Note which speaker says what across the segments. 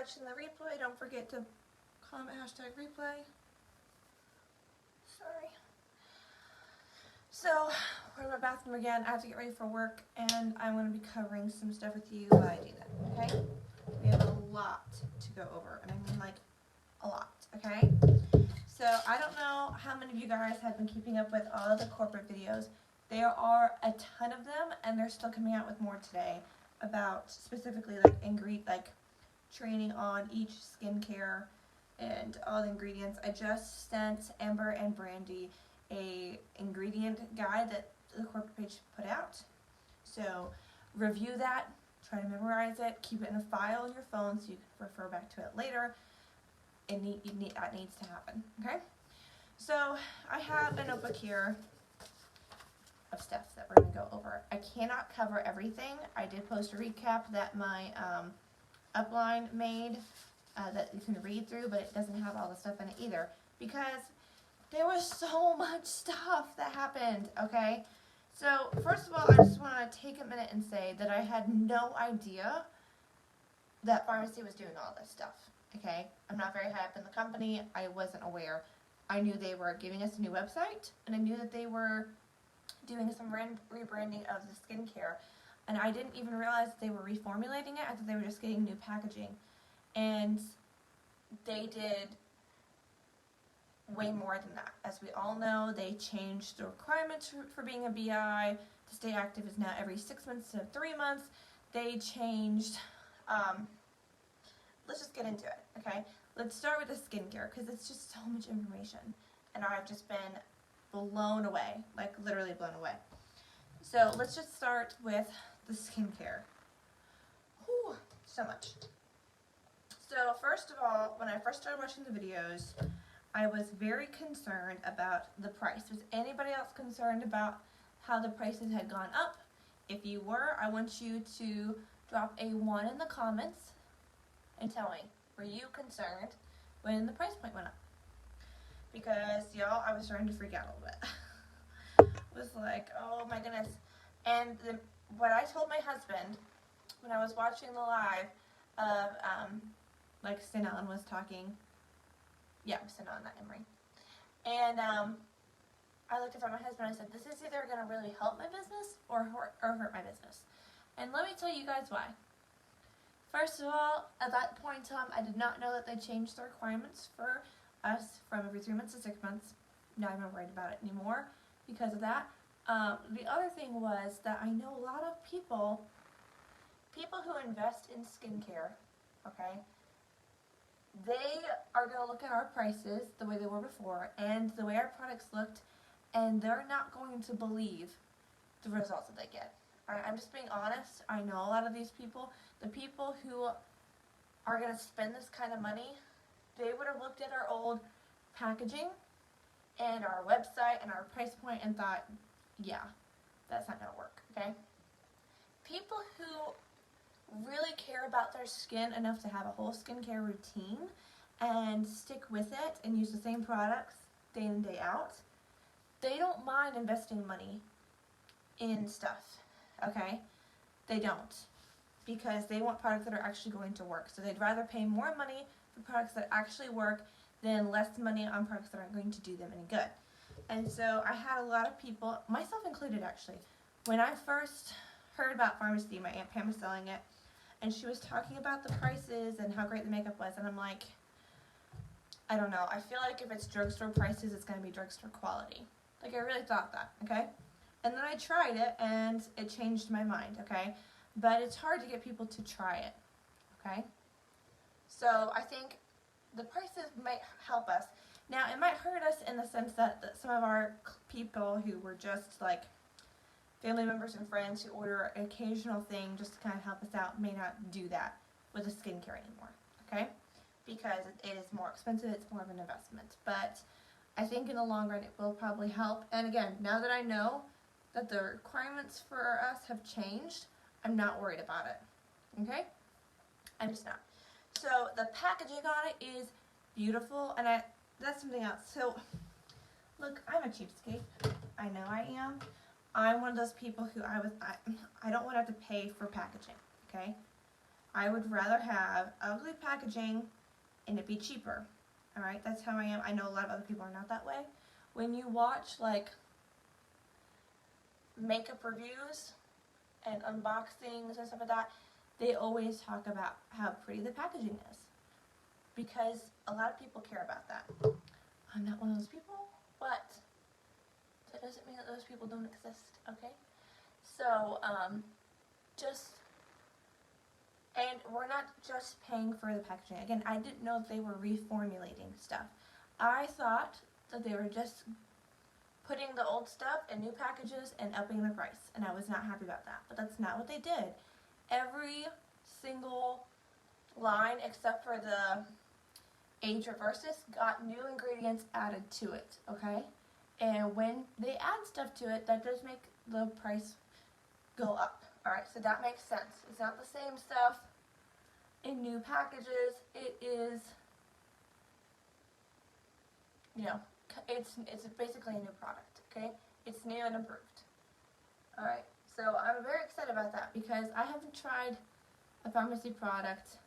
Speaker 1: watching the replay, don't forget to comment hashtag replay. Sorry. So, we're in my bathroom again. I have to get ready for work, and I'm going to be covering some stuff with you while I do that, okay? We have a lot to go over, and I mean like a lot, okay? So, I don't know how many of you guys have been keeping up with all of the corporate videos. There are a ton of them, and they're still coming out with more today about specifically like training on each skincare and all the ingredients. I just sent Amber and Brandy a ingredient guide that the corporate page put out. So review that, try to memorize it, keep it in a file in your phone so you can refer back to it later. That needs to happen, okay? So I have a notebook here of stuff that we're going to go over. I cannot cover everything. I did post a recap that my upline made that you can read through, but it doesn't have all the stuff in it either because there was so much stuff that happened, okay? So first of all, I just want to take a minute and say that I had no idea that Farmasi was doing all this stuff, okay? I'm not very high up in the company. I wasn't aware. I knew they were giving us a new website, and I knew that they were doing some rebranding of the skincare, and I didn't even realize that they were reformulating it. I thought they were just getting new packaging, and they did way more than that. As we all know, they changed the requirements for being a BI. To stay active is now every 6 months to 3 months. They changed, let's just get into it, okay? Let's start with the skincare, because it's just so much information, and I've just been blown away, like literally blown away. So let's just start with the skincare. Whew, so much. So first of all, when I first started watching the videos, I was very concerned about the price. Was anybody else concerned about how the prices had gone up? If you were, I want you to drop a 1 in the comments and tell me, were you concerned when the price point went up? Because, y'all, I was starting to freak out a little bit. I was like, oh my goodness. And what I told my husband when I was watching the live of, like St. Ellen was talking. Yeah, St. Ellen, not Emery. And I looked at my husband and I said, this is either going to really help my business or hurt my business. And let me tell you guys why. First of all, at that point in time, I did not know that they changed the requirements for us from every 3 months to 6 months. Now I'm not worried about it anymore because of that. The other thing was that I know a lot of people who invest in skincare, okay, they are going to look at our prices the way they were before and the way our products looked, and they're not going to believe the results that they get. I'm just being honest. I know a lot of these people, the people who are going to spend this kind of money, they would have looked at our old packaging and our website and our price point and thought, yeah, that's not going to work, okay? People who really care about their skin enough to have a whole skincare routine and stick with it and use the same products day in and day out, they don't mind investing money in stuff, okay? They don't, because they want products that are actually going to work. So they'd rather pay more money for products that actually work than less money on products that aren't going to do them any good. And so I had a lot of people, myself included actually, when I first heard about Farmasi, my Aunt Pam was selling it, and she was talking about the prices and how great the makeup was, and I'm like, I don't know, I feel like if it's drugstore prices, it's going to be drugstore quality. Like, I really thought that, okay? And then I tried it, and it changed my mind, okay? But it's hard to get people to try it, okay? So I think the prices might help us. Now, it might hurt us in the sense that some of our people who were just like family members and friends who order an occasional thing just to kind of help us out may not do that with the skincare anymore, okay? Because it is more expensive, it's more of an investment. But I think in the long run it will probably help. And again, now that I know that the requirements for us have changed, I'm not worried about it, okay? I'm just not. So the packaging on it is beautiful, and that's something else. So, look, I'm a cheapskate. I know I am. I'm one of those people who I don't want to have to pay for packaging, okay? I would rather have ugly packaging and it be cheaper. Alright, that's how I am. I know a lot of other people are not that way. When you watch like makeup reviews and unboxings and stuff like that, they always talk about how pretty the packaging is, because a lot of people care about that. I'm not one of those people, but that doesn't mean that those people don't exist, okay? So, and we're not just paying for the packaging. Again, I didn't know if they were reformulating stuff. I thought that they were just putting the old stuff in new packages and upping the price, and I was not happy about that. But that's not what they did. Every single line except for the age reverses got new ingredients added to it, okay? And when they add stuff to it, that does make the price go up. Alright, so that makes sense. It's not the same stuff in new packages. It is, you know, it's basically a new product, okay? It's new and improved. Alright, so I'm very excited about that because I haven't tried a Farmasi product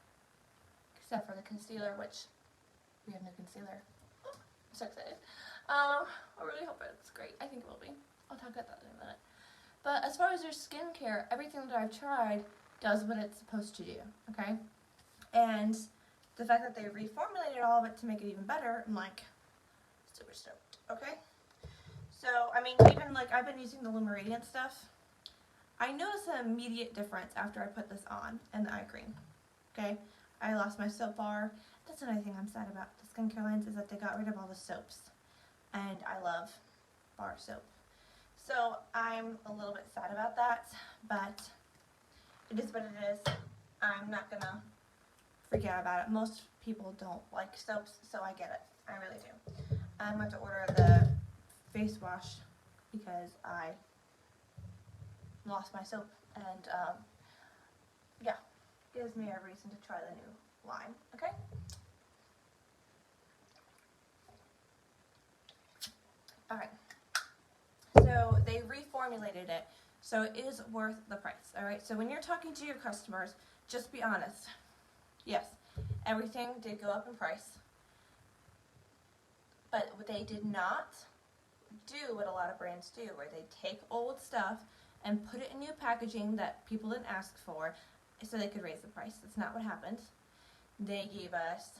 Speaker 1: except for the concealer, which we have new concealer. I'm so excited. I really hope it's great. I think it will be. I'll talk about that in a minute. But as far as your skincare, everything that I've tried does what it's supposed to do, okay? And the fact that they reformulated all of it to make it even better, I'm like, super stoked, okay? So, I mean, even like I've been using the Lumeradiant stuff. I noticed an immediate difference after I put this on and the eye cream, okay? I lost my soap bar. That's another thing I'm sad about the skincare lines is that they got rid of all the soaps. And I love bar soap. So I'm a little bit sad about that, but it is what it is. I'm not gonna freak out about it. Most people don't like soaps, so I get it. I really do. I'm going to order the face wash because I lost my soap, and yeah, gives me a reason to try the new line, okay? Alright, so they reformulated it, so it is worth the price, alright? So when you're talking to your customers, just be honest. Yes, everything did go up in price, but what they did not do what a lot of brands do, where they take old stuff and put it in new packaging that people didn't ask for so they could raise the price. That's not what happened. They gave us,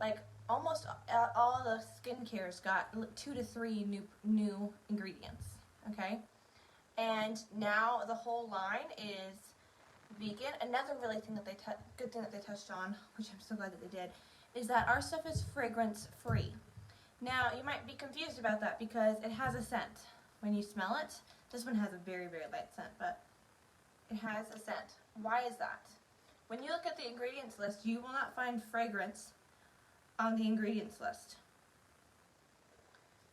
Speaker 1: like, almost all the skincares got 2 to 3 new ingredients, okay? And now the whole line is vegan. Another really good thing that they touched on, which I'm so glad that they did, is that our stuff is fragrance free. Now you might be confused about that because it has a scent. When you smell it, this one has a very, very light scent, but it has a scent. Why is that? When you look at the ingredients list, you will not find fragrance on the ingredients list,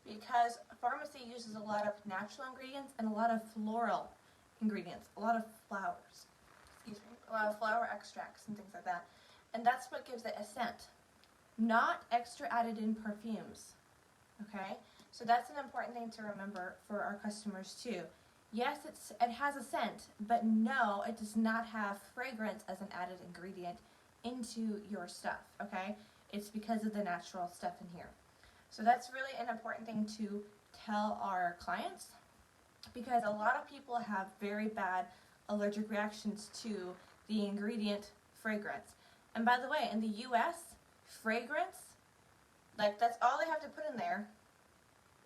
Speaker 1: because Farmasi uses a lot of natural ingredients and a lot of floral ingredients, a lot of flowers, a lot of flower extracts and things like that, and that's what gives it a scent, not extra added in perfumes, okay? So that's an important thing to remember for our customers too. Yes, it has a scent, but no, it does not have fragrance as an added ingredient into your stuff, okay? It's because of the natural stuff in here. So that's really an important thing to tell our clients, because a lot of people have very bad allergic reactions to the ingredient fragrance. And by the way, in the US, fragrance, like, that's all they have to put in there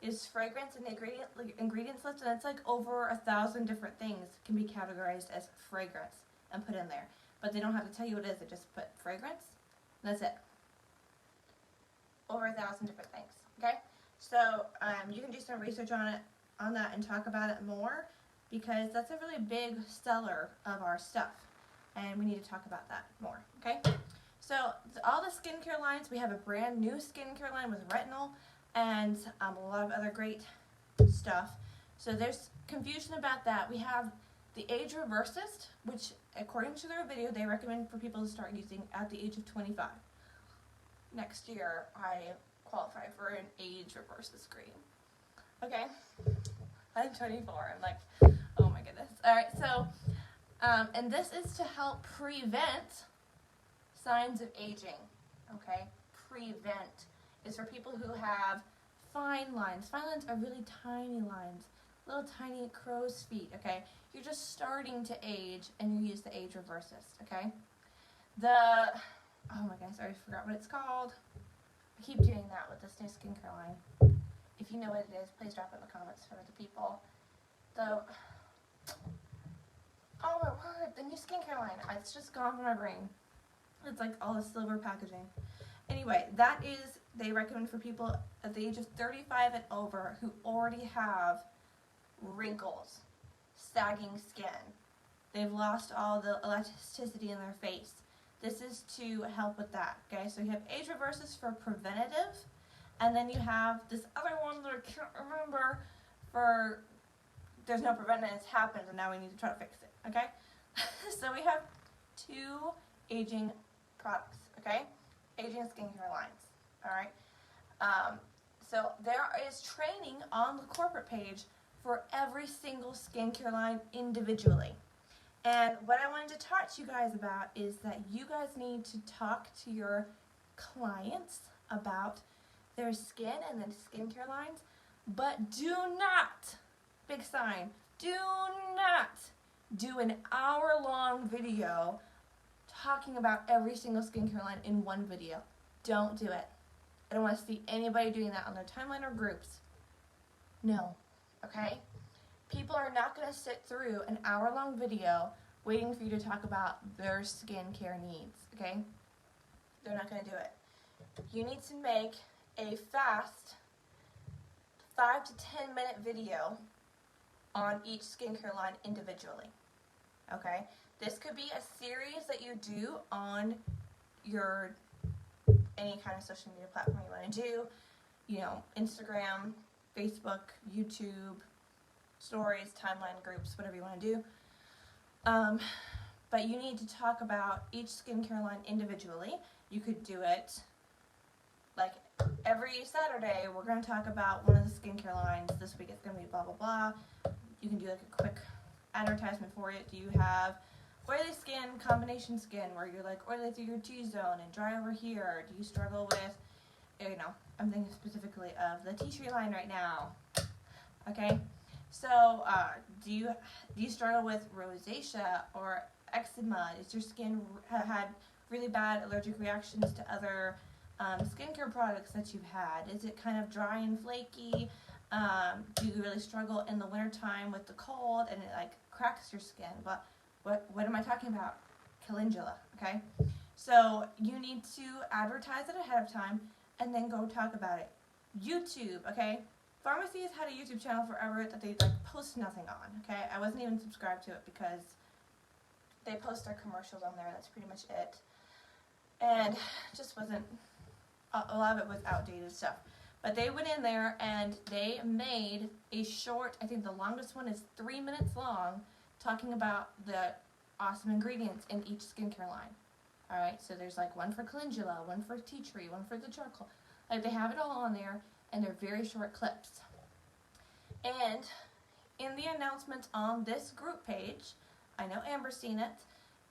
Speaker 1: is fragrance in the ingredients list, and it's like over 1,000 different things can be categorized as fragrance and put in there. But they don't have to tell you what it is, they just put fragrance, and that's it. Over 1,000 different things, okay? So you can do some research on that and talk about it more, because that's a really big seller of our stuff, and we need to talk about that more, okay? So all the skincare lines, we have a brand new skincare line with retinol and a lot of other great stuff. So there's confusion about that. We have the age reversist, which according to their video, they recommend for people to start using at the age of 25. Next year, I qualify for an age reversist cream. Okay, I'm 24. I'm like, oh my goodness. All right, so And this is to help prevent signs of aging, okay? Prevent is for people who have fine lines. Fine lines are really tiny lines, little tiny crow's feet, okay? You're just starting to age, and you use the age reverses, okay? Oh my goodness, I already forgot what it's called. I keep doing that with this new skincare line. If you know what it is, please drop it in the comments for the people. Oh my word, the new skincare line. It's just gone from my brain. It's like all the silver packaging. Anyway, that is, they recommend for people at the age of 35 and over who already have wrinkles, sagging skin. They've lost all the elasticity in their face. This is to help with that, okay? So you have age reverses for preventative, and then you have this other one that I can't remember for, there's no preventative, it's happened, and now we need to try to fix it, okay? So we have 2 aging products, okay? Aging skincare lines, all right? So there is training on the corporate page for every single skincare line individually. And what I wanted to talk to you guys about is that you guys need to talk to your clients about their skin and the skincare lines, but do not, big sign, do not do an hour-long video talking about every single skincare line in one video. Don't do it. I don't want to see anybody doing that on their timeline or groups. No, okay? People are not going to sit through an hour-long video waiting for you to talk about their skincare needs, okay? They're not going to do it. You need to make a fast 5 to 10 minute video on each skincare line individually, okay? This could be a series that you do on your any kind of social media platform you want to do, you know, Instagram, Facebook, YouTube, stories, timeline, groups, whatever you want to do. But you need to talk about each skincare line individually. You could do it like every Saturday, we're going to talk about one of the skincare lines. This week it's going to be blah, blah, blah. You can do like a quick advertisement for it. Do you have oily skin, combination skin, where you're like oily through your T-zone and dry over here? Do you struggle with, you know, I'm thinking specifically of the tea tree line right now. Okay, so do you struggle with rosacea or eczema? Is your skin had really bad allergic reactions to other skincare products that you've had? Is it kind of dry and flaky? Do you really struggle in the wintertime with the cold and it like cracks your skin? But what am I talking about? Calendula, okay? So you need to advertise it ahead of time and then go talk about it. YouTube, okay? Farmasi has had a YouTube channel forever that they like post nothing on, okay? I wasn't even subscribed to it because they post their commercials on there. That's pretty much it. And just wasn't, a lot of it was outdated stuff. But they went in there and they made a short, I think the longest one is 3 minutes long, talking about the awesome ingredients in each skincare line. Alright, so there's like one for calendula, one for tea tree, one for the charcoal. Like they have it all on there and they're very short clips. And in the announcements on this group page, I know Amber's seen it,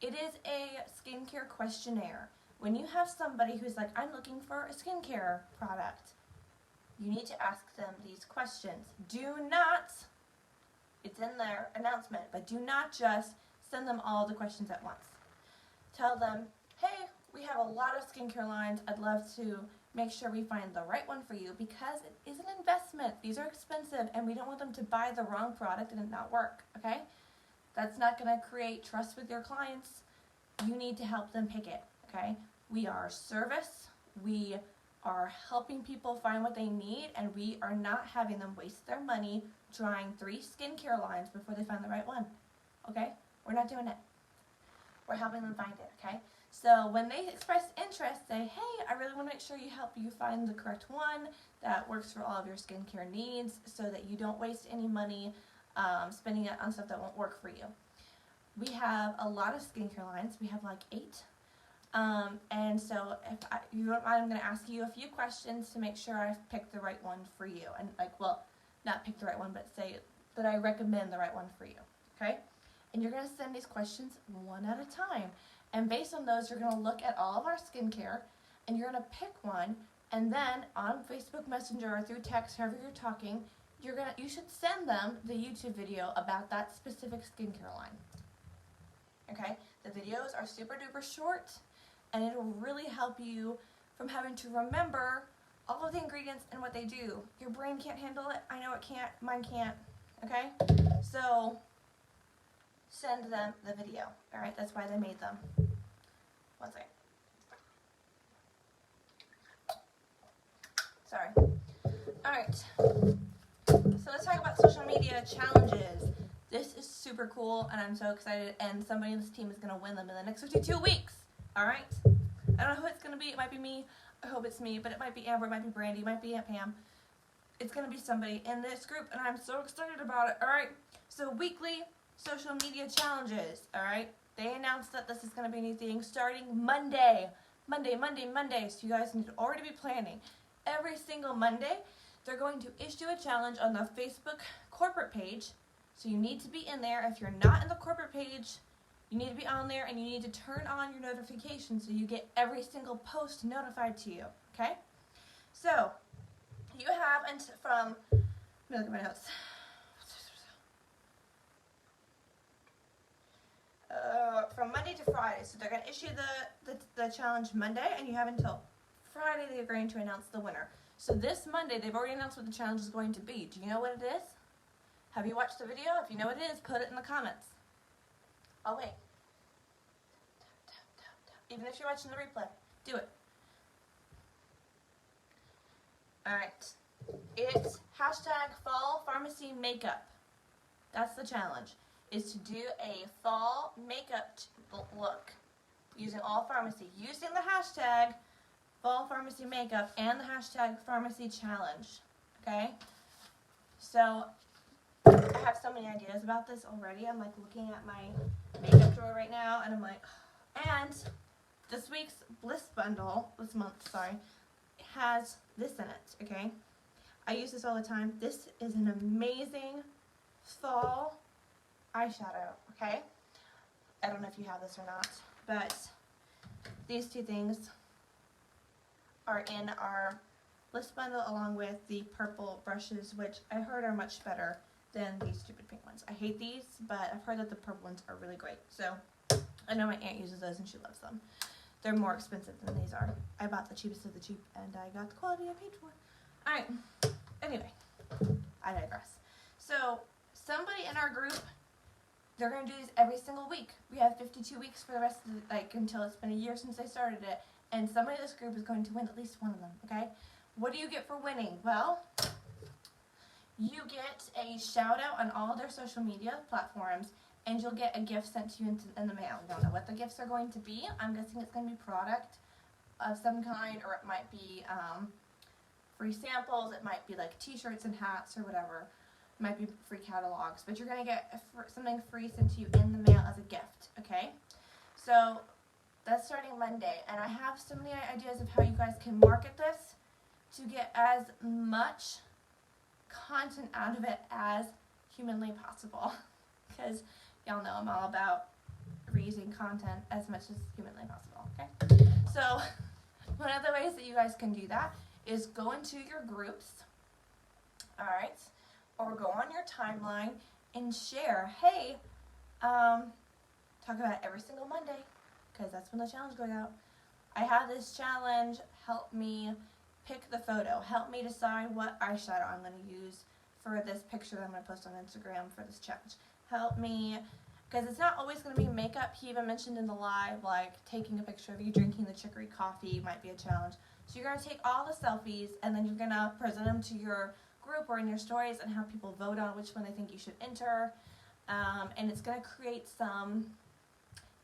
Speaker 1: it is a skincare questionnaire. When you have somebody who's like, I'm looking for a skincare product, you need to ask them these questions. Do not, it's in their announcement, but do not just send them all the questions at once. Tell them, hey, we have a lot of skincare lines. I'd love to make sure we find the right one for you because it is an investment. These are expensive and we don't want them to buy the wrong product and it not work, okay? That's not going to create trust with your clients. You need to help them pick it, okay? We are service. We are helping people find what they need, and we are not having them waste their money trying 3 skincare lines before they find the right one, okay? We're not doing it. We're helping them find it, okay? So when they express interest, say, hey, I really want to make sure you help you find the correct one that works for all of your skincare needs so that you don't waste any money spending it on stuff that won't work for you. We have a lot of skincare lines. We have like 8. And so if you don't mind, I'm going to ask you a few questions to make sure I've picked the right one for you. And like, well, not pick the right one, but say that I recommend the right one for you, okay? and you're going to send these questions one at a time. And based on those, you're going to look at all of our skincare, and you're going to pick one, and then on Facebook Messenger or through text, however you're talking, you should send them the YouTube video about that specific skincare line. Okay? The videos are super duper short, and it'll really help you from having to remember all of the ingredients and what they do. Your brain can't handle it. I know it can't. Mine can't. Okay? So, send them the video. Alright? That's why they made them. One second. Sorry. Alright. So let's talk about social media challenges. This is super cool, and I'm so excited, and somebody in this team is going to win them in the next 52 weeks. Alright? I don't know who it's going to be. It might be me. I hope it's me, but it might be Amber, it might be Brandy, it might be Aunt Pam. It's going to be somebody in this group, and I'm so excited about it. Alright? So weekly social media challenges. Alright? They announced that this is going to be a new thing starting Monday. Monday. So you guys need to already be planning. Every single Monday, they're going to issue a challenge on the Facebook corporate page. So you need to be in there. If you're not in the corporate page, you need to be on there, and you need to turn on your notifications so you get every single post notified to you. Okay? So, you have from, let me look at my notes. From Monday to Friday. So they're going to issue the challenge Monday, and you have until Friday they're going to announce the winner. So this Monday, they've already announced what the challenge is going to be. Do you know what it is? Have you watched the video? If you know what it is, put it in the comments. I'll wait. Even if you're watching the replay, do it. Alright. It's #FallPharmacyMakeup. That's the challenge. Is to do a fall makeup look using all pharmacy. Using the hashtag #FallPharmacyMakeup and the hashtag #PharmacyChallenge. Okay? So, I have so many ideas about this already. I'm like looking at my makeup drawer right now, and I'm like, and this week's month, has this in it, okay? I use this all the time. This is an amazing fall eyeshadow, okay? I don't know if you have this or not, but these two things are in our list bundle along with the purple brushes, which I heard are much better than these stupid pink ones. I hate these, but I've heard that the purple ones are really great. So, I know my aunt uses those and she loves them. They're more expensive than these are. I bought the cheapest of the cheap, and I got the quality I paid for. Alright, anyway, I digress. So, somebody in our group, they're going to do these every single week. We have 52 weeks for the rest of the, until it's been a year since they started it, and somebody in this group is going to win at least one of them, okay? What do you get for winning? Well, you get a shout out on all their social media platforms, and you'll get a gift sent to you in the mail. You don't know what the gifts are going to be. I'm guessing it's going to be product of some kind, or it might be free samples. It might be like t-shirts and hats or whatever. It might be free catalogs, but you're going to get something free sent to you in the mail as a gift, okay? So that's starting Monday, and I have so many ideas of how you guys can market this to get as much content out of it as humanly possible, because y'all know I'm all about reusing content as much as humanly possible, okay? So one of the ways that you guys can do that is go into your groups, alright, or go on your timeline and share, hey, talk about it every single Monday, because that's when the challenge goes out. I have this challenge, help me pick the photo, help me decide what eyeshadow I'm going to use for this picture that I'm going to post on Instagram for this challenge. Help me, because it's not always going to be makeup. He even mentioned in the live, like, taking a picture of you drinking the chicory coffee might be a challenge. So you're going to take all the selfies, and then you're going to present them to your group or in your stories and have people vote on which one they think you should enter. And it's going to create some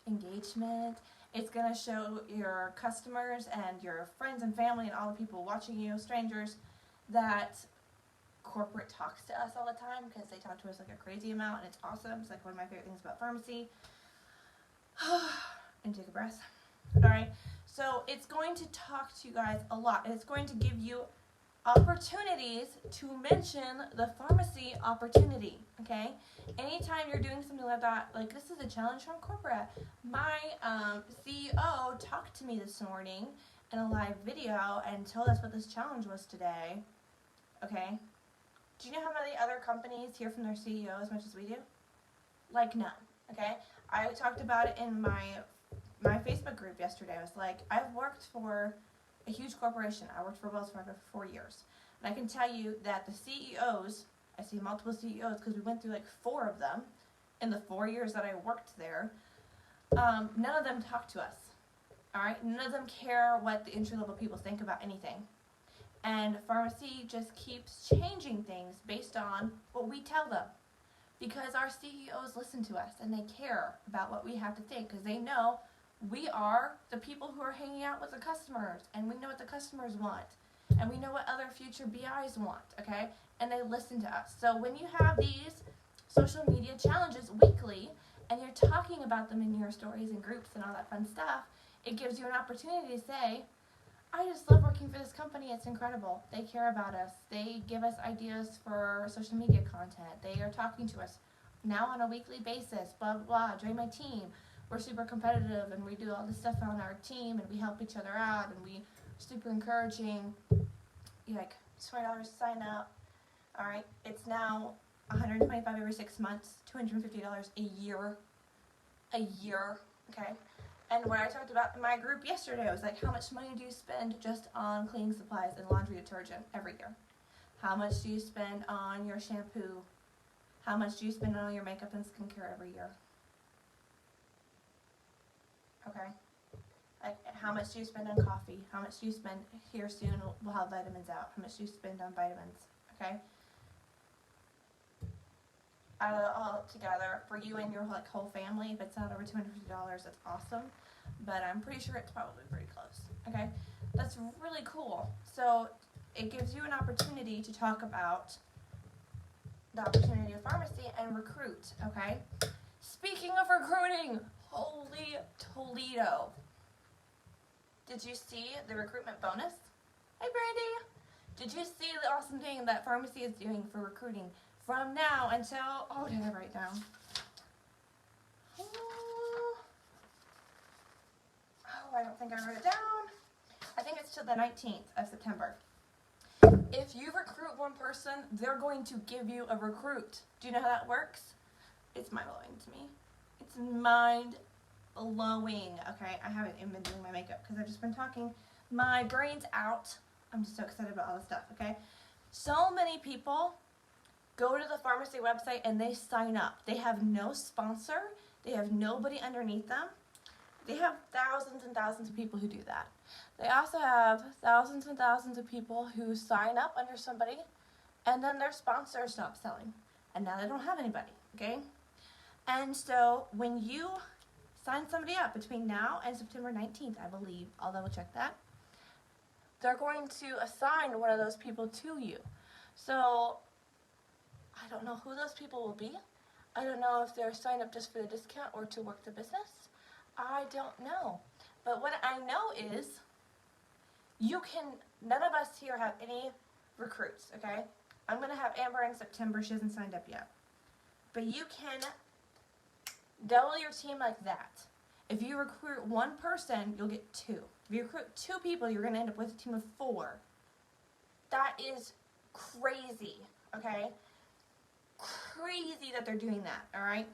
Speaker 1: engagement. It's going to show your customers and your friends and family and all the people watching you, strangers, that corporate talks to us all the time, because they talk to us like a crazy amount, and it's awesome. It's like one of my favorite things about pharmacy. And take a breath. Alright, so it's going to talk to you guys a lot, and it's going to give you opportunities to mention the pharmacy opportunity, okay? Anytime you're doing something like that, like this is a challenge from corporate. My CEO talked to me this morning in a live video and told us what this challenge was today, okay? Do you know how many other companies hear from their CEO as much as we do? Like none, okay? I talked about it in my Facebook group yesterday. I was like, I've worked for a huge corporation. I worked for Wells Fargo for 4 years. And I can tell you that the CEOs, I see multiple CEOs because we went through like 4 of them in the 4 years that I worked there. None of them talk to us, all right? None of them care what the entry-level people think about anything. And Farmasi just keeps changing things based on what we tell them. Because our CEOs listen to us and they care about what we have to think because they know we are the people who are hanging out with the customers and we know what the customers want and we know what other future BIs want, okay? And they listen to us. So when you have these social media challenges weekly and you're talking about them in your stories and groups and all that fun stuff, it gives you an opportunity to say, I just love working for this company. It's incredible. They care about us. They give us ideas for social media content. They are talking to us now on a weekly basis, blah, blah, blah. Join my team. We're super competitive and we do all this stuff on our team and we help each other out and we are super encouraging. You like $20 to sign up. All right. It's now $125 every 6 months, $250 a year. A year. Okay. And what I talked about in my group yesterday was like, how much money do you spend just on cleaning supplies and laundry detergent every year? How much do you spend on your shampoo? How much do you spend on your makeup and skincare every year? Okay. Like, how much do you spend on coffee? How much do you spend, here soon we'll have vitamins out. How much do you spend on vitamins? Okay. Add it all together for you and your like whole family. If it's not over $250, that's awesome. But I'm pretty sure it's probably pretty close. Okay, that's really cool. So it gives you an opportunity to talk about the opportunity of pharmacy and recruit. Okay. Speaking of recruiting, holy Toledo! Did you see the recruitment bonus? Hey, Brandy. Did you see the awesome thing that Farmasi is doing for recruiting? From now until, oh, did I write down? Oh, I don't think I wrote it down. I think it's till the 19th of September. If you recruit one person, they're going to give you a recruit. Do you know how that works? It's mind-blowing to me. It's mind-blowing. Okay, I haven't even been doing my makeup because I've just been talking. My brain's out. I'm just so excited about all this stuff, okay? So many people go to the Farmasi website and they sign up. They have no sponsor. They have nobody underneath them. They have thousands and thousands of people who do that. They also have thousands and thousands of people who sign up under somebody and then their sponsor stops selling. And now they don't have anybody, okay? And so when you sign somebody up between now and September 19th, I believe, I'll double check that, they're going to assign one of those people to you. So I don't know who those people will be. I don't know if they're signed up just for the discount or to work the business. I don't know. But what I know is none of us here have any recruits, okay? I'm going to have Amber in September. She hasn't signed up yet. But you can double your team like that. If you recruit one person, you'll get 2. If you recruit 2 people, you're going to end up with a team of 4. That is crazy, okay? Crazy that they're doing that, all right?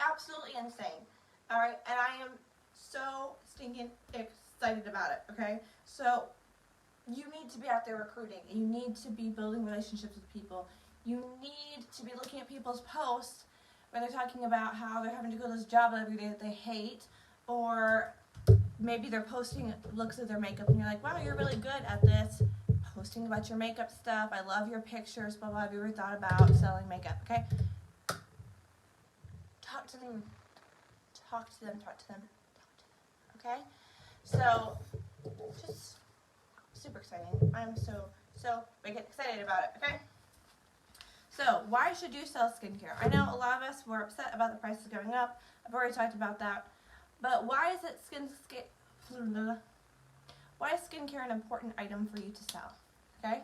Speaker 1: Absolutely insane, all right? And I am so stinking excited about it, okay? So you need to be out there recruiting. You need to be building relationships with people. You need to be looking at people's posts where they're talking about how they're having to go to this job every day that they hate, or maybe they're posting looks of their makeup and you're like, wow, you're really good at this. Posting about your makeup stuff. I love your pictures, blah, blah. Have you ever thought about selling makeup, okay? Talk to them. Talk to them, talk to them, talk to them, okay? So, just super exciting. I'm so get excited about it, okay? So, why should you sell skincare? I know a lot of us were upset about the prices going up. I've already talked about that. But why is it Why is skincare an important item for you to sell? Okay?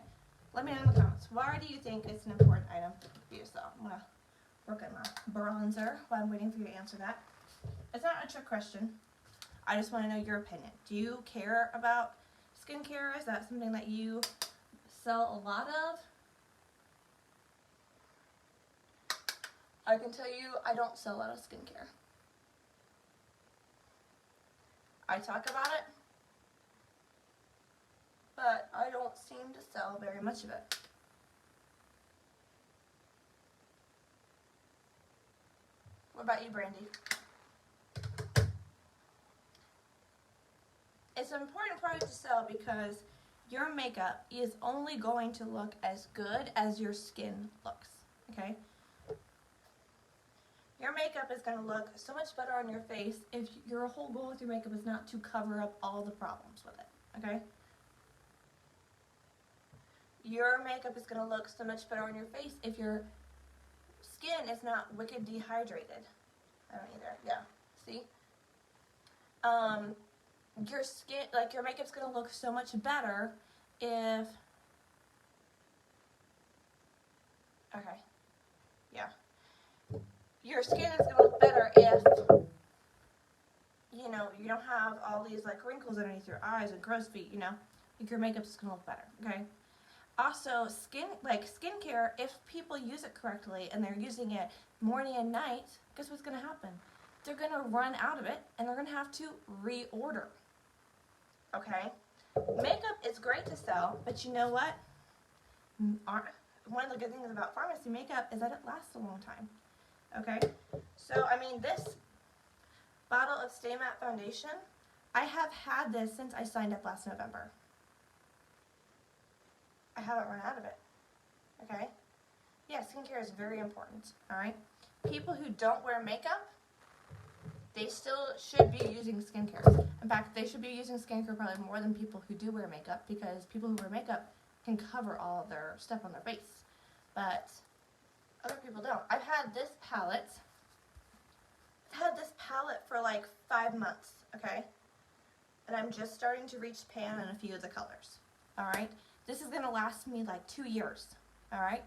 Speaker 1: Let me know in the comments. Why do you think it's an important item for you to sell? I'm going to work on my bronzer while I'm waiting for you to answer that. It's not a trick question. I just want to know your opinion. Do you care about skincare? Is that something that you sell a lot of? I can tell you I don't sell a lot of skincare. I talk about it, but I don't seem to sell very much of it. What about you, Brandy? It's an important product to sell because your makeup is only going to look as good as your skin looks, okay? Your makeup is going to look so much better on your face if your whole goal with your makeup is not to cover up all the problems with it, okay? Your makeup is going to look so much better on your face if your skin is not wicked dehydrated. I don't either. Yeah. See? Your skin, like your makeup's going to look so much better if... Okay. Yeah. Your skin is going to look better if, you know, you don't have all these like wrinkles underneath your eyes and crow's feet, you know? Like your makeup's going to look better, okay? Also, skincare, if people use it correctly and they're using it morning and night, guess what's going to happen? They're going to run out of it and they're going to have to reorder. Okay? Makeup is great to sell, but you know what? One of the good things about Farmasi makeup is that it lasts a long time. Okay? So, I mean, this bottle of Stay Matte Foundation, I have had this since I signed up last November. I haven't run out of it. Okay? Yeah, skincare is very important. Alright? People who don't wear makeup, they still should be using skincare. In fact, they should be using skincare probably more than people who do wear makeup, because people who wear makeup can cover all of their stuff on their face. But other people don't. I've had this palette. For like 5 months, okay? And I'm just starting to reach pan on a few of the colors. Alright? This is going to last me like 2 years. Alright?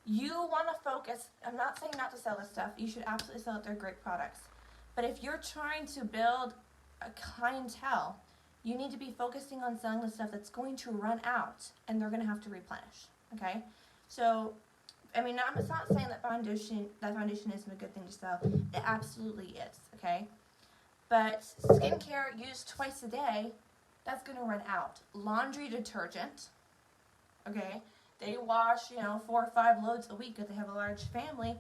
Speaker 1: You want to focus, I'm not saying not to sell this stuff. You should absolutely sell it. They're great products. But if you're trying to build a clientele, you need to be focusing on selling the stuff that's going to run out and they're going to have to replenish. Okay? So, I mean, it's not saying that foundation isn't a good thing to sell. It absolutely is. Okay? But skincare used twice a day, that's going to run out. Laundry detergent, okay? They wash, 4 or 5 loads a week if they have a large family.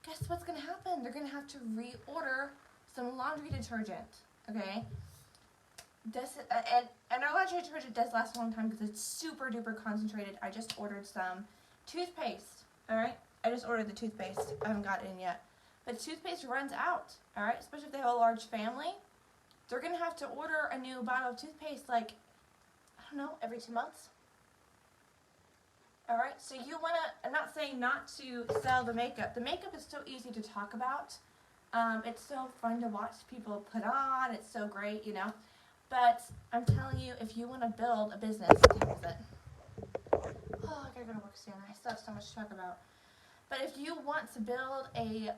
Speaker 1: Guess what's going to happen? They're going to have to reorder some laundry detergent, okay? And our laundry detergent does last a long time because it's super duper concentrated. I just ordered some toothpaste, alright? I just ordered the toothpaste. I haven't got it in yet. But toothpaste runs out, alright? Especially if they have a large family. They're going to have to order a new bottle of toothpaste like, I don't know, every 2 months. Alright, so you want to, I'm not saying not to sell the makeup. The makeup is so easy to talk about. It's so fun to watch people put on. It's so great, you know. But I'm telling you, if you want to build a business, what time is it? Oh, I gotta go to work soon. I still have so much to talk about. But if you want to build a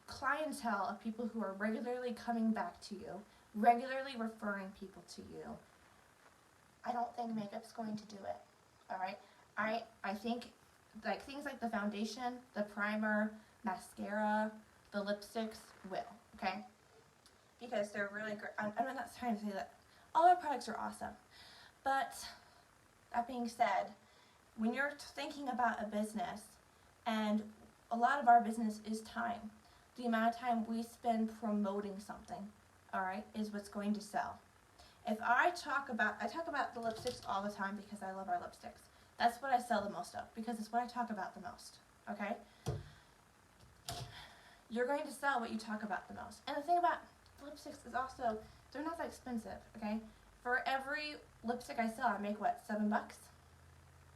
Speaker 1: clientele of people who are regularly coming back to you, regularly referring people to you, I don't think makeup's going to do it. Alright? I think like things like the foundation, the primer, mascara, the lipsticks will, okay? Because they're really great. I'm not trying to say that all our products are awesome. But that being said, when you're thinking about a business, and a lot of our business is time, the amount of time we spend promoting something, alright, is what's going to sell. If I talk about the lipsticks all the time because I love our lipsticks. That's what I sell the most of, because it's what I talk about the most, okay? You're going to sell what you talk about the most. And the thing about lipsticks is also, they're not that expensive, okay? For every lipstick I sell, I make, what, $7?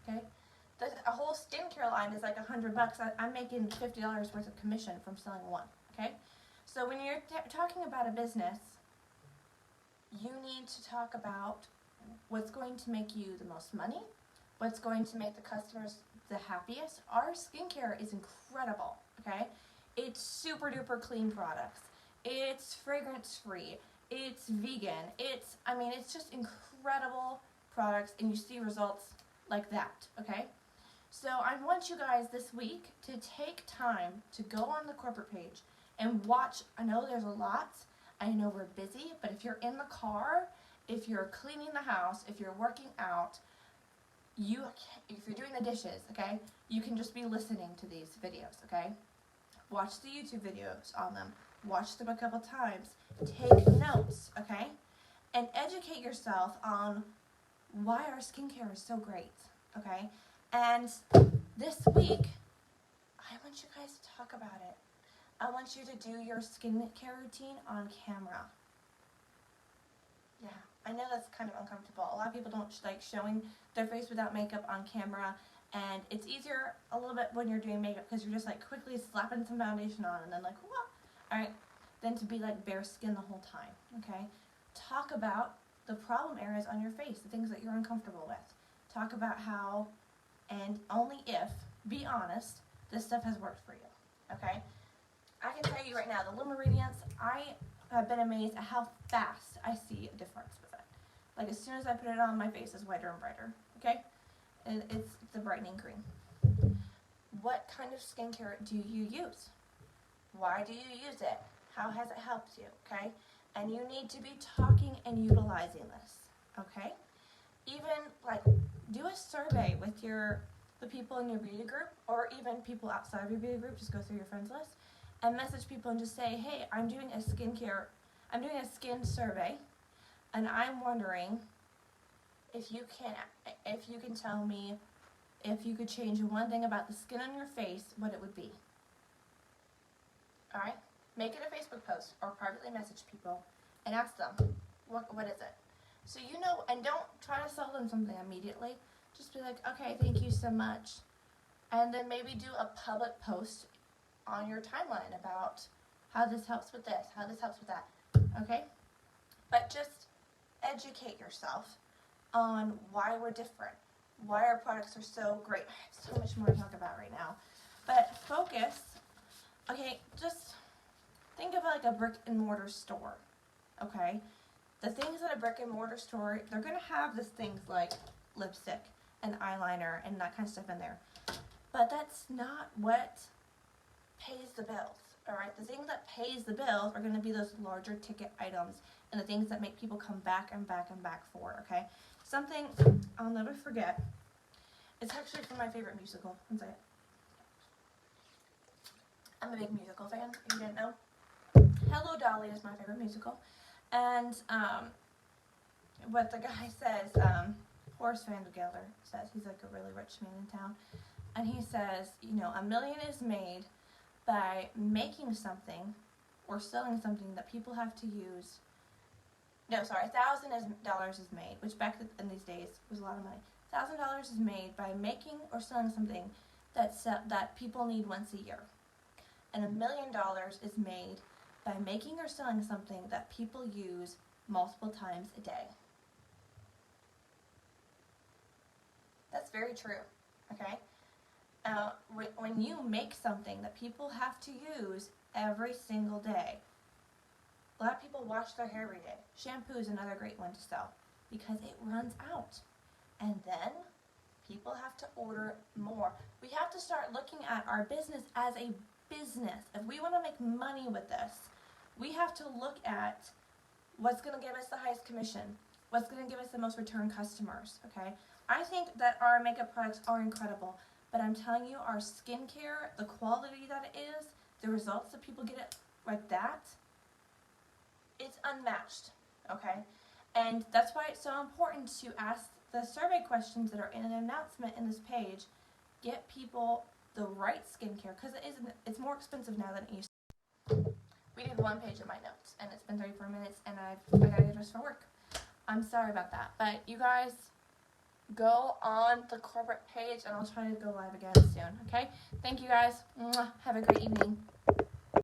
Speaker 1: Okay? A whole skincare line is like $100. I'm making $50 worth of commission from selling one, okay? So when you're talking about a business, You need to talk about what's going to make you the most money, what's going to make the customers the happiest. Our skincare is incredible, okay? It's super duper clean products. It's fragrance free. It's vegan. It's just incredible products, and you see results like that, okay? So I want you guys this week to take time to go on the corporate page and watch. I know there's a lot. I know we're busy, but if you're in the car, if you're cleaning the house, if you're working out, if you're doing the dishes, okay, you can just be listening to these videos, okay? Watch the YouTube videos on them. Watch them a couple times. Take notes, okay? And educate yourself on why our skincare is so great, okay? And this week, I want you guys to talk about it. I want you to do your skincare routine on camera. Yeah, I know that's kind of uncomfortable. A lot of people don't like showing their face without makeup on camera, and it's easier a little bit when you're doing makeup because you're just like quickly slapping some foundation on and then like, whoa, all right, than to be like bare skin the whole time, okay? Talk about the problem areas on your face, the things that you're uncomfortable with. Talk about how, and only if, be honest, this stuff has worked for you, okay? I can tell you right now, the Little Meridians, I have been amazed at how fast I see a difference with it. Like as soon as I put it on, my face is whiter and brighter, okay? And it's the brightening cream. What kind of skincare do you use? Why do you use it? How has it helped you, okay? And you need to be talking and utilizing this, okay? Even like do a survey with the people in your beauty group, or even people outside of your beauty group. Just go through your friends list and message people and just say, hey, I'm doing a skin survey, and I'm wondering if you can tell me if you could change one thing about the skin on your face, what it would be. All right? Make it a Facebook post or privately message people and ask them, what is it? So you know, and don't try to sell them something immediately. Just be like, okay, thank you so much. And then maybe do a public post on your timeline about how this helps with this, how this helps with that, okay? But just educate yourself on why we're different, why our products are so great. I have so much more to talk about right now. But focus, okay, just think of like a brick and mortar store, okay? The things at a brick and mortar store, they're going to have these things like lipstick and eyeliner and that kind of stuff in there. But that's not what pays the bills, all right? The things that pays the bills are going to be those larger ticket items and the things that make people come back and back and back for, okay? Something I'll never forget. It's actually from my favorite musical. One second. I'm a big musical fan, if you didn't know. Hello, Dolly is my favorite musical. And what the guy says, Horace Vandergelder says, he's like a really rich man in town, and he says, you know, $1 million is made by making something or selling something that people have to use. No, sorry, $1,000 is made, which back in these days was a lot of money. $1,000 is made by making or selling something that people need once a year. And $1 million is made by making or selling something that people use multiple times a day. That's very true, okay? When you make something that people have to use every single day, a lot of people wash their hair every day. Shampoo is another great one to sell because it runs out. And then people have to order more. We have to start looking at our business as a business. If we want to make money with this, we have to look at what's going to give us the highest commission, what's going to give us the most return customers, okay? I think that our makeup products are incredible, but I'm telling you, our skincare, the quality that it is, the results that people get it like that, it's unmatched, okay? And that's why it's so important to ask the survey questions that are in an announcement in this page. Get people the right skincare, because it's more expensive now than it used to be. We did one page of my notes, and it's been 34 minutes, and I gotta get dressed for work. I'm sorry about that, but you guys go on the corporate page, and I'll try to go live again soon, okay? Thank you guys. Have a great evening.